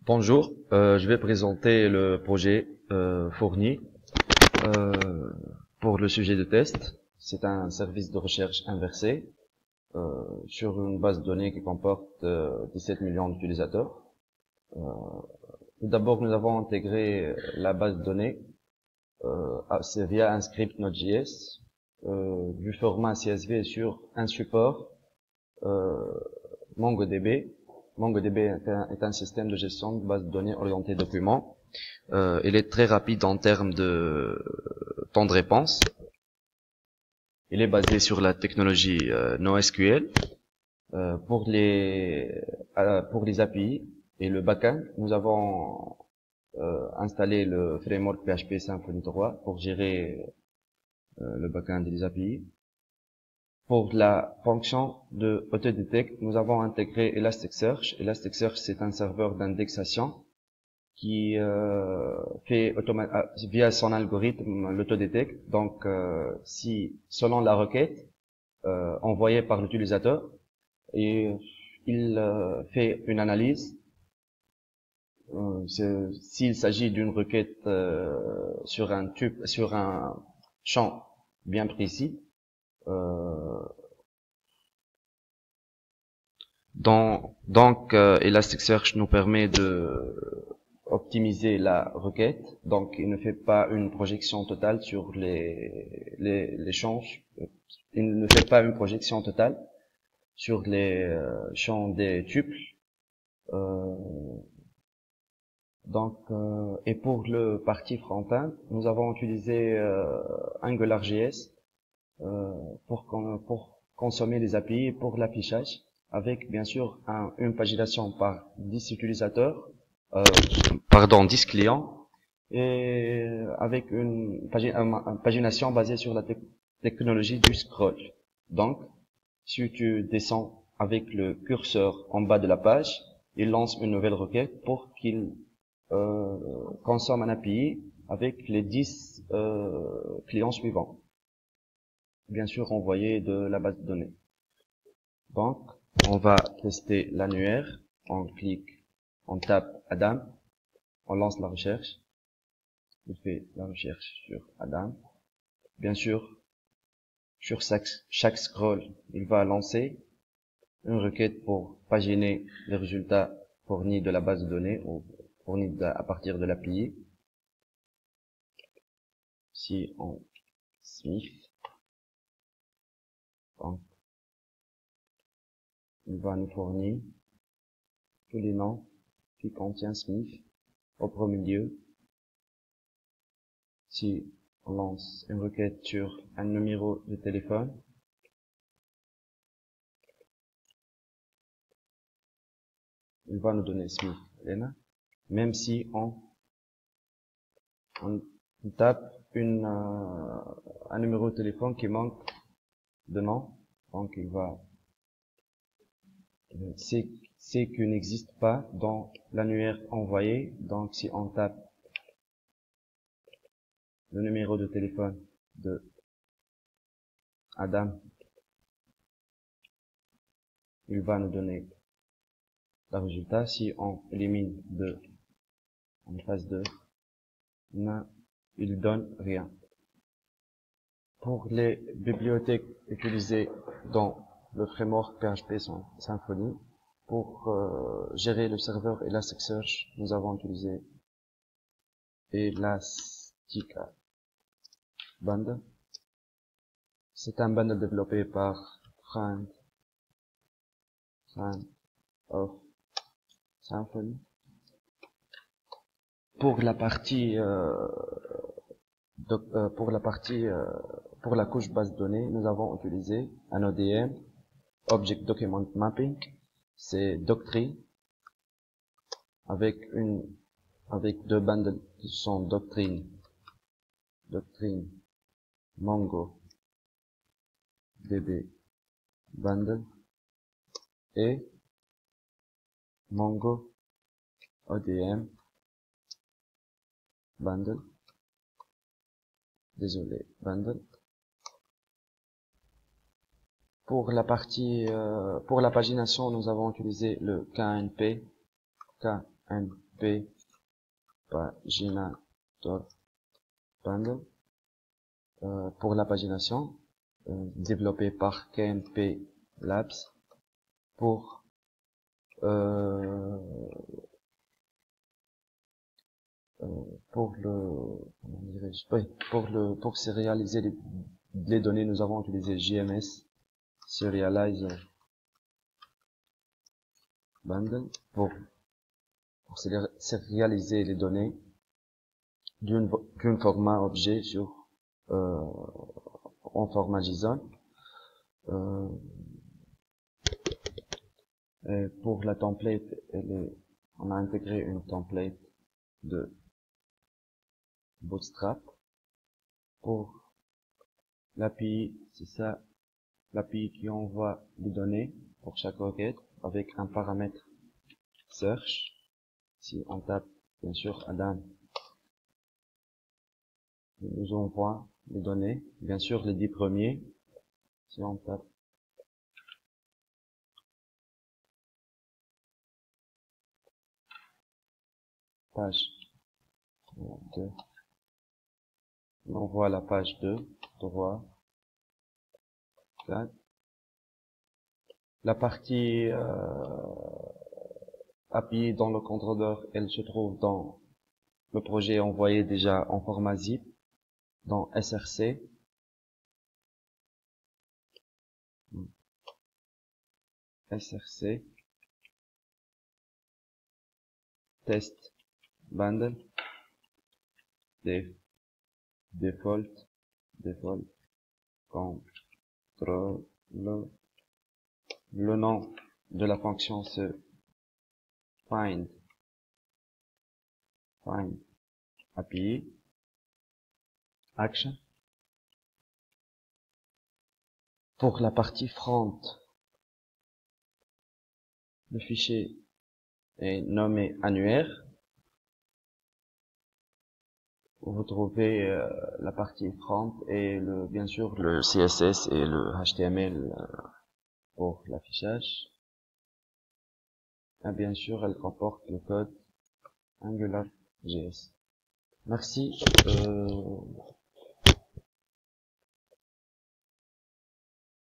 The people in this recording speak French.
Bonjour, je vais présenter le projet fourni euh, pour le sujet de test. C'est un service de recherche inversé sur une base de données qui comporte 17 millions d'utilisateurs. Euh, Tout d'abord, nous avons intégré la base de données c'est via un script Node.js du format CSV sur un support euh, MongoDB. MongoDB est un système de gestion de base de données orienté documents. Il est très rapide en termes de temps de réponse. Il est basé sur la technologie NoSQL. Pour les API et le backend, nous avons installé le framework PHP Symfony 3 pour gérer le backend et les API. Pour la fonction de autodetect, nous avons intégré Elasticsearch. Elasticsearch, c'est un serveur d'indexation qui fait via son algorithme l'autodetect. Donc, si selon la requête envoyée par l'utilisateur, et il fait une analyse. S'il s'agit d'une requête sur un champ bien précis, euh, Elasticsearch nous permet de optimiser la requête, donc il ne fait pas une projection totale sur les champs, il ne fait pas une projection totale sur les champs des tuples. Euh, et pour le partie front-end, nous avons utilisé AngularJS pour consommer les API et pour l'affichage, avec bien sûr une pagination par 10 utilisateurs, euh, 10 clients, et avec une pagination basée sur la technologie du scroll. Donc, si tu descends avec le curseur en bas de la page, il lance une nouvelle requête pour qu'il consomme un API avec les 10 clients suivants, bien sûr envoyés de la base de données. Donc, on va tester l'annuaire. On clique, on tape Adam, on lance la recherche. Il fait la recherche sur Adam. Bien sûr, sur chaque scroll, il va lancer une requête pour paginer les résultats fournis de la base de données ou fournis à partir de l'API. Si on Smith, donc, il va nous fournir tous les noms qui contiennent Smith au premier lieu. Si on lance une requête sur un numéro de téléphone, il va nous donner Smith Elena, même si on tape un numéro de téléphone qui manque de nom, donc il va c'est qui n'existe pas dans l'annuaire envoyé. Donc si on tape le numéro de téléphone de Adam, il va nous donner le résultat. Si on élimine en phase 2, il donne rien. Pour les bibliothèques utilisées dans le framework PHP Symfony, pour gérer le serveur Elasticsearch, nous avons utilisé Elastica Bundle. C'est un bundle développé par Friend of Symfony. Pour la partie pour la couche base de données, nous avons utilisé un ODM, Object Document Mapping. C'est Doctrine avec deux bundles qui sont Doctrine Mongo DB bundle et Mongo ODM bundle. Désolé, bundle. Pour la pour la pagination, nous avons utilisé le KNP PHP Paginator Bundle pour la pagination, développé par KMP Labs pour comment dirais-je, oui, pour sérialiser les données, nous avons utilisé JMS Serializer Bundle pour sérialiser les données d'un format objet en format JSON. Et pour la template, on a intégré une template de Bootstrap. Pour l'API, c'est ça, l'API qui envoie les données pour chaque requête avec un paramètre search. Si on tape, bien sûr, Adam, il nous envoie les données, bien sûr les 10 premiers. Si on tape page 2, on envoie la page 2, 3, 4. La partie API dans le contrôleur, elle se trouve dans le projet envoyé déjà en format zip, dans SRC. SRC, test, bundle, default, contrôle. Le nom de la fonction c'est find API, action. Pour la partie front, le fichier est nommé annuaire. Vous trouvez la partie front et bien sûr le CSS et le HTML pour l'affichage. Et bien sûr, elle comporte le code AngularJS. Merci.